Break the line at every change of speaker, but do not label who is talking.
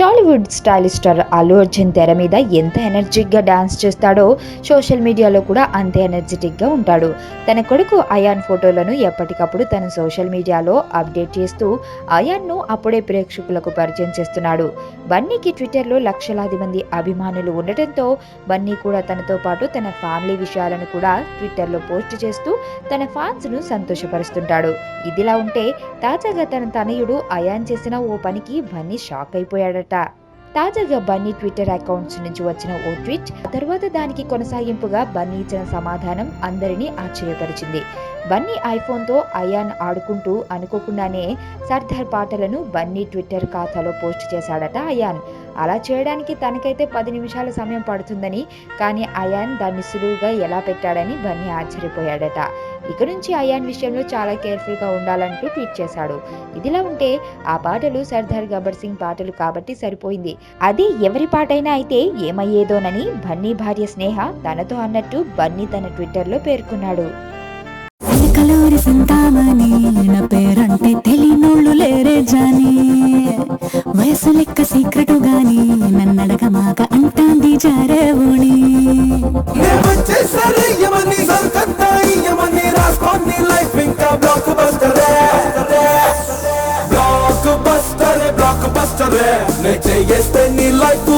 Tollywood stylish star Allu Arjun తెర మీద ఎంత ఎనర్జిక్గా డాన్స్ చేస్తాడో సోషల్ మీడియాలో కూడా అంతే ఎనర్జెటిక్గా ఉంటాడు. తన కొడుకు అయాన్ ఫోటోలను ఎప్పటికప్పుడు తన సోషల్ మీడియాలో అప్డేట్ చేస్తూ అయాన్ను అప్పుడే ప్రేక్షకులకు పరిచయం చేస్తున్నాడు. బన్నీకి ట్విట్టర్లో లక్షలాది మంది అభిమానులు ఉండటంతో బన్నీ కూడా తనతో పాటు తన ఫ్యామిలీ విషయాలను కూడా ట్విట్టర్లో పోస్ట్ చేస్తూ తన ఫ్యాన్స్ను సంతోషపరుస్తుంటాడు. ఇదిలా ఉంటే తాజాగా తన తనయుడు అయాన్ చేసిన ఓ పనికి బన్నీ షాక్ అయిపోయాడట. తాజాగా బన్నీ ట్విట్టర్ అకౌంట్స్ నుంచి వచ్చిన ఓ ట్వీట్, తర్వాత దానికి కొనసాగింపుగా బన్నీ ఇచ్చిన సమాధానం అందరినీ ఆశ్చర్యపరిచింది. బన్నీ ఐఫోన్తో అయాన్ ఆడుకుంటూ అనుకోకుండానే సర్దార్ పాటలను బన్నీ ట్విట్టర్ ఖాతాలో పోస్ట్ చేశాడట అయాన్. అలా చేయడానికి తనకైతే 10 నిమిషాల సమయం పడుతుందని, కానీ అయాన్ దాన్ని సులువుగా ఎలా పెట్టాడని బన్నీ ఆశ్చర్యపోయాడట. ఇక నుంచి అయాన్ విషయంలో చాలా కేర్ఫుల్గా ఉండాలంటూ ట్వీట్ చేశాడు. ఇదిలా ఉంటే ఆ పాటలు సర్దార్ గబ్బర్ సింగ్ పాటలు కాబట్టి సరిపోయింది, అది ఎవరి పాటైనా అయితే ఏమయ్యేదోనని బన్నీ భార్య స్నేహ తనతో అన్నట్టు బన్నీ తన ట్విట్టర్లో పేర్కొన్నాడు.
కలూరి సింతామణి నా పేరంటే తెలియనోళ్ళు లేరే జాని, వయసు లెక్క సీక్రెట్ గాని నన్నడగమాక అంటాంది జారేవుని.
బ్లాక్ బస్టర్ నీ లైఫ్